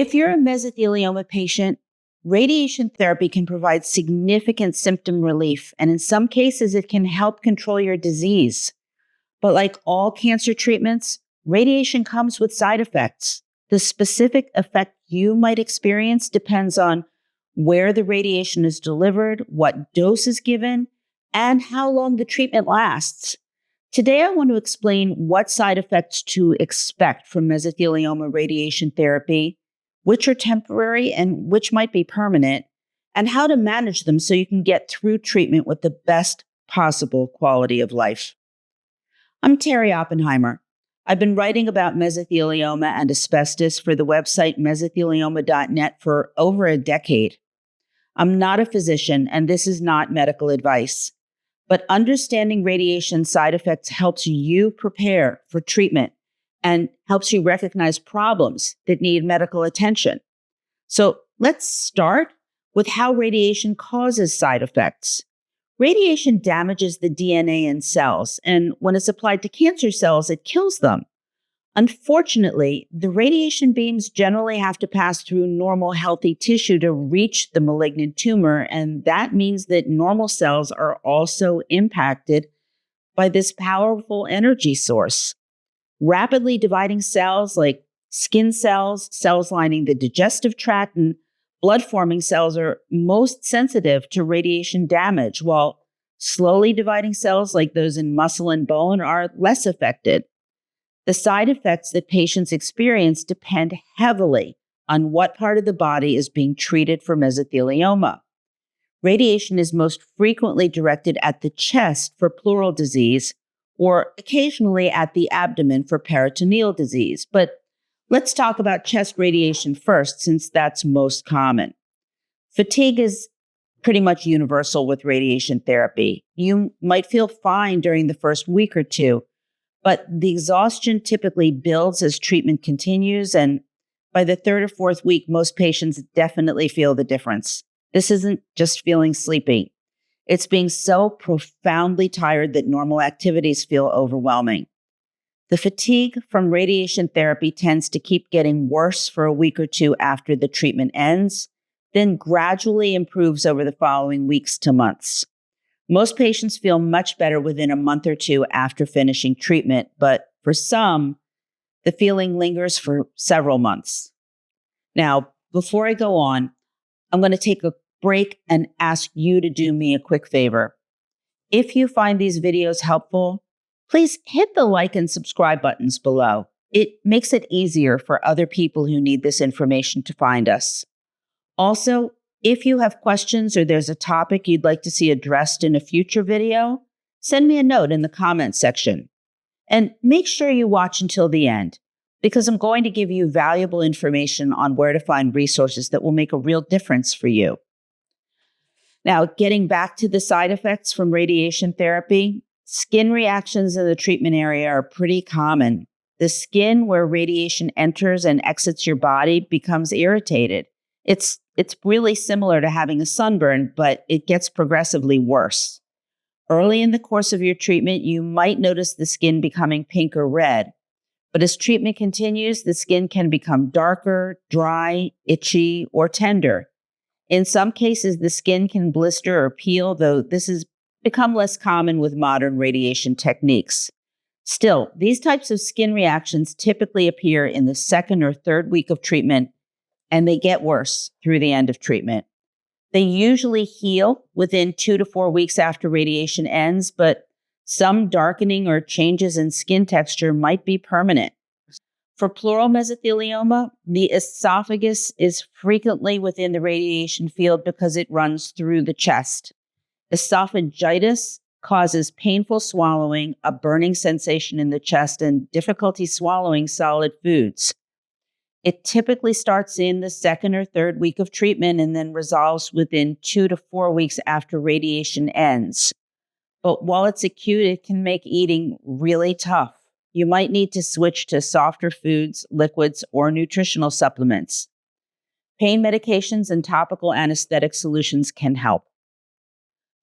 If you're a mesothelioma patient, radiation therapy can provide significant symptom relief, and in some cases, it can help control your disease. But like all cancer treatments, radiation comes with side effects. The specific effect you might experience depends on where the radiation is delivered, what dose is given, and how long the treatment lasts. Today, I want to explain what side effects to expect from mesothelioma radiation therapy, which are temporary and which might be permanent, and how to manage them so you can get through treatment with the best possible quality of life. I'm Terri Oppenheimer. I've been writing about mesothelioma and asbestos for the website mesothelioma.net for over a decade. I'm not a physician, and this is not medical advice. But understanding radiation side effects helps you prepare for treatment and helps you recognize problems that need medical attention. So let's start with how radiation causes side effects. Radiation damages the DNA in cells, and when it's applied to cancer cells, it kills them. Unfortunately, the radiation beams generally have to pass through normal, healthy tissue to reach the malignant tumor, and that means that normal cells are also impacted by this powerful energy source. Rapidly dividing cells like skin cells, cells lining the digestive tract, and blood-forming cells are most sensitive to radiation damage, while slowly dividing cells like those in muscle and bone are less affected. The side effects that patients experience depend heavily on what part of the body is being treated for mesothelioma. Radiation is most frequently directed at the chest for pleural disease, or occasionally at the abdomen for peritoneal disease. But let's talk about chest radiation first, since that's most common. Fatigue is pretty much universal with radiation therapy. You might feel fine during the first week or two, but the exhaustion typically builds as treatment continues, and by the third or fourth week, most patients definitely feel the difference. This isn't just feeling sleepy. It's being so profoundly tired that normal activities feel overwhelming. The fatigue from radiation therapy tends to keep getting worse for a week or two after the treatment ends, then gradually improves over the following weeks to months. Most patients feel much better within a month or two after finishing treatment, but for some, the feeling lingers for several months. Now, before I go on, I'm going to take a break and ask you to do me a quick favor. If you find these videos helpful, please hit the like and subscribe buttons below. It makes it easier for other people who need this information to find us. Also, if you have questions or there's a topic you'd like to see addressed in a future video, send me a note in the comments section. And make sure you watch until the end, because I'm going to give you valuable information on where to find resources that will make a real difference for you. Now, getting back to the side effects from radiation therapy, skin reactions in the treatment area are pretty common. The skin where radiation enters and exits your body becomes irritated. It's really similar to having a sunburn, but it gets progressively worse. Early in the course of your treatment, you might notice the skin becoming pink or red. But as treatment continues, the skin can become darker, dry, itchy, or tender. In some cases, the skin can blister or peel, though this has become less common with modern radiation techniques. Still, these types of skin reactions typically appear in the second or third week of treatment, and they get worse through the end of treatment. They usually heal within 2 to 4 weeks after radiation ends, but some darkening or changes in skin texture might be permanent. For pleural mesothelioma, the esophagus is frequently within the radiation field because it runs through the chest. Esophagitis causes painful swallowing, a burning sensation in the chest, and difficulty swallowing solid foods. It typically starts in the second or third week of treatment and then resolves within 2 to 4 weeks after radiation ends. But while it's acute, it can make eating really tough. You might need to switch to softer foods, liquids, or nutritional supplements. Pain medications and topical anesthetic solutions can help.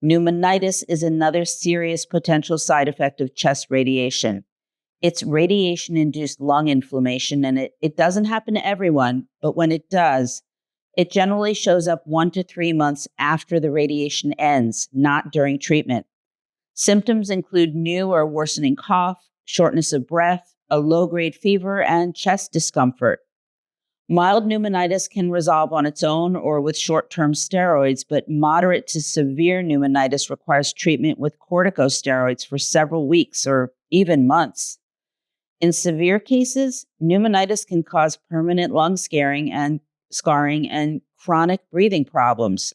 Pneumonitis is another serious potential side effect of chest radiation. It's radiation-induced lung inflammation, and it doesn't happen to everyone, but when it does, it generally shows up 1 to 3 months after the radiation ends, not during treatment. Symptoms include new or worsening cough, shortness of breath, a low-grade fever, and chest discomfort. Mild pneumonitis can resolve on its own or with short-term steroids, but moderate to severe pneumonitis requires treatment with corticosteroids for several weeks or even months. In severe cases, pneumonitis can cause permanent lung scarring and chronic breathing problems.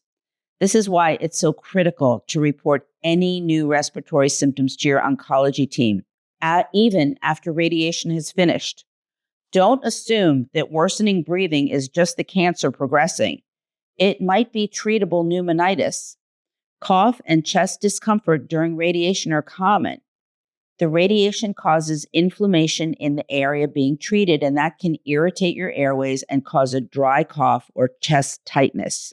This is why it's so critical to report any new respiratory symptoms to your oncology team, even after radiation has finished. Don't assume that worsening breathing is just the cancer progressing. It might be treatable pneumonitis. Cough and chest discomfort during radiation are common. The radiation causes inflammation in the area being treated, and that can irritate your airways and cause a dry cough or chest tightness.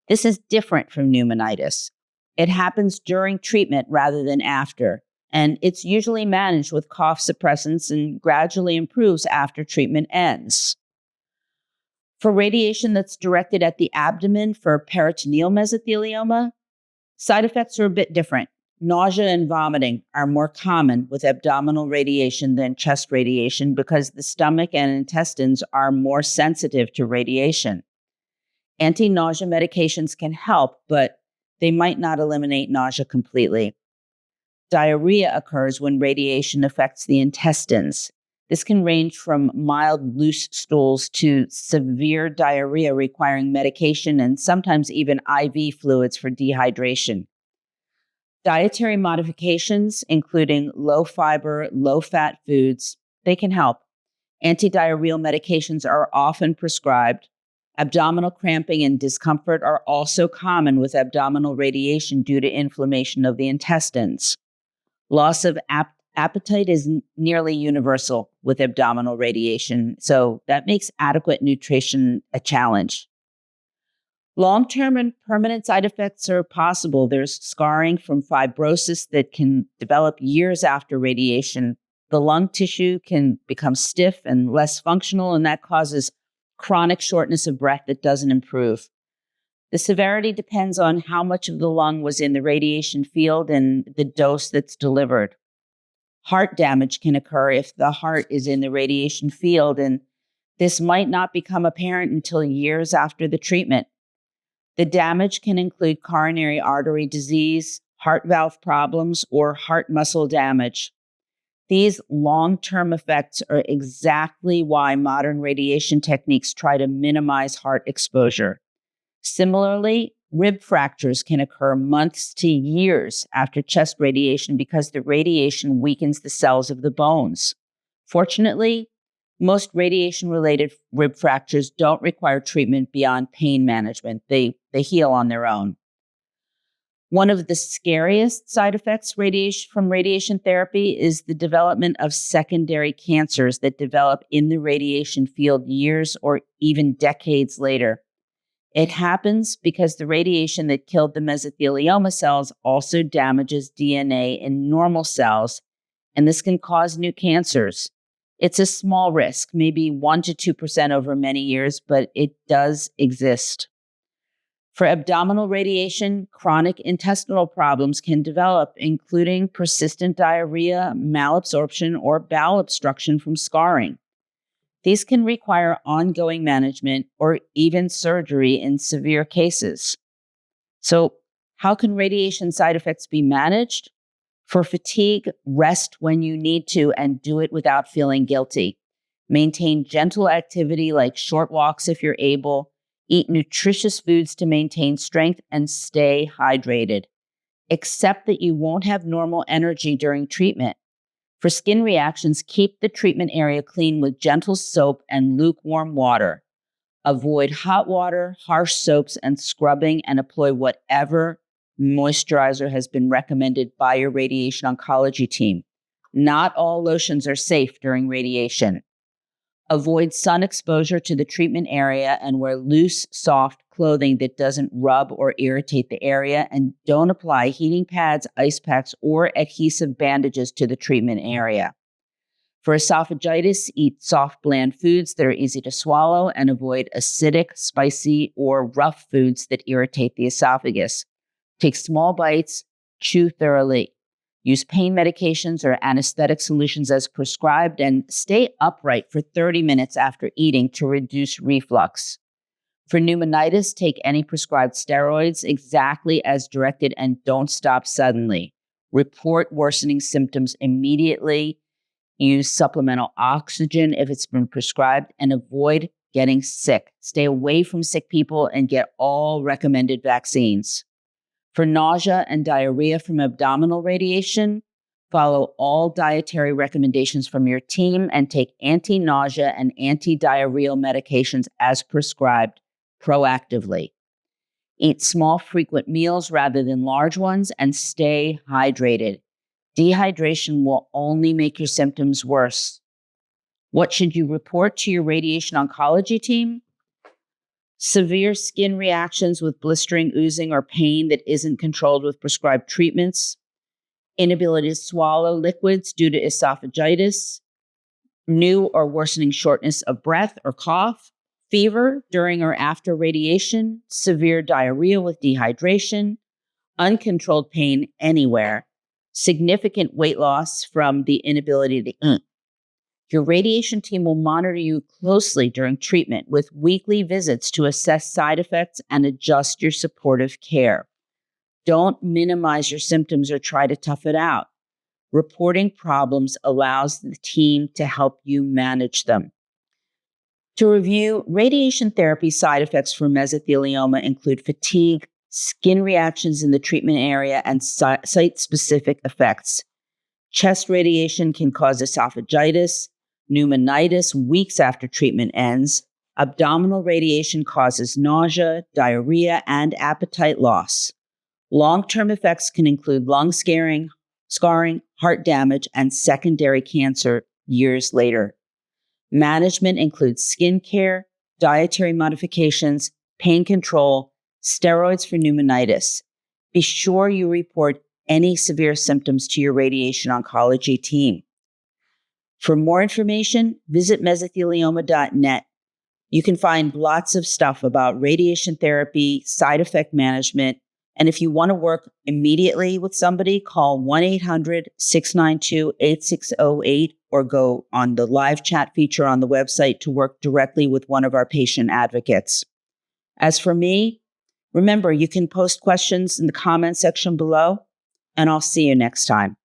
This is different from pneumonitis. It happens during treatment rather than after, and it's usually managed with cough suppressants and gradually improves after treatment ends. For radiation that's directed at the abdomen for peritoneal mesothelioma, side effects are a bit different. Nausea and vomiting are more common with abdominal radiation than chest radiation because the stomach and intestines are more sensitive to radiation. Anti-nausea medications can help, but they might not eliminate nausea completely. Diarrhea occurs when radiation affects the intestines. This can range from mild loose stools to severe diarrhea requiring medication and sometimes even IV fluids for dehydration. Dietary modifications, including low-fiber, low-fat foods, they can help. Antidiarrheal medications are often prescribed. Abdominal cramping and discomfort are also common with abdominal radiation due to inflammation of the intestines. Loss of appetite is nearly universal with abdominal radiation, so that makes adequate nutrition a challenge. Long-term and permanent side effects are possible. There's scarring from fibrosis that can develop years after radiation. The lung tissue can become stiff and less functional, and that causes chronic shortness of breath that doesn't improve. The severity depends on how much of the lung was in the radiation field and the dose that's delivered. Heart damage can occur if the heart is in the radiation field, and this might not become apparent until years after the treatment. The damage can include coronary artery disease, heart valve problems, or heart muscle damage. These long-term effects are exactly why modern radiation techniques try to minimize heart exposure. Similarly, rib fractures can occur months to years after chest radiation because the radiation weakens the cells of the bones. Fortunately, most radiation-related rib fractures don't require treatment beyond pain management. They heal on their own. One of the scariest side effects from radiation therapy is the development of secondary cancers that develop in the radiation field years or even decades later. It happens because the radiation that killed the mesothelioma cells also damages DNA in normal cells, and this can cause new cancers. It's a small risk, maybe 1 to 2% over many years, but it does exist. For abdominal radiation, chronic intestinal problems can develop, including persistent diarrhea, malabsorption, or bowel obstruction from scarring. These can require ongoing management or even surgery in severe cases. So, how can radiation side effects be managed? For fatigue, rest when you need to and do it without feeling guilty. Maintain gentle activity like short walks if you're able. Eat nutritious foods to maintain strength and stay hydrated. Accept that you won't have normal energy during treatment. For skin reactions, keep the treatment area clean with gentle soap and lukewarm water. Avoid hot water, harsh soaps, and scrubbing, and employ whatever moisturizer has been recommended by your radiation oncology team. Not all lotions are safe during radiation. Avoid sun exposure to the treatment area and wear loose, soft clothing that doesn't rub or irritate the area, and don't apply heating pads, ice packs, or adhesive bandages to the treatment area. For esophagitis, eat soft, bland foods that are easy to swallow and avoid acidic, spicy, or rough foods that irritate the esophagus. Take small bites, chew thoroughly. Use pain medications or anesthetic solutions as prescribed, and stay upright for 30 minutes after eating to reduce reflux. For pneumonitis, take any prescribed steroids exactly as directed and don't stop suddenly. Report worsening symptoms immediately. Use supplemental oxygen if it's been prescribed, and avoid getting sick. Stay away from sick people and get all recommended vaccines. For nausea and diarrhea from abdominal radiation, follow all dietary recommendations from your team and take anti-nausea and anti-diarrheal medications as prescribed proactively. Eat small, frequent meals rather than large ones and stay hydrated. Dehydration will only make your symptoms worse. What should you report to your radiation oncology team? Severe skin reactions with blistering, oozing, or pain that isn't controlled with prescribed treatments. Inability to swallow liquids due to esophagitis. New or worsening shortness of breath or cough. Fever during or after radiation. Severe diarrhea with dehydration. Uncontrolled pain anywhere. Significant weight loss from the inability to eat. Your radiation team will monitor you closely during treatment with weekly visits to assess side effects and adjust your supportive care. Don't minimize your symptoms or try to tough it out. Reporting problems allows the team to help you manage them. To review, radiation therapy side effects for mesothelioma include fatigue, skin reactions in the treatment area, and site-specific effects. Chest radiation can cause esophagitis, pneumonitis weeks after treatment ends. Abdominal radiation causes nausea, diarrhea, and appetite loss. Long-term effects can include lung scarring, heart damage, and secondary cancer years later. Management includes skin care, dietary modifications, pain control, steroids for pneumonitis. Be sure you report any severe symptoms to your radiation oncology team. For more information, visit mesothelioma.net. You can find lots of stuff about radiation therapy, side effect management, and if you want to work immediately with somebody, call 1-800-692-8608 or go on the live chat feature on the website to work directly with one of our patient advocates. As for me, remember, you can post questions in the comment section below, and I'll see you next time.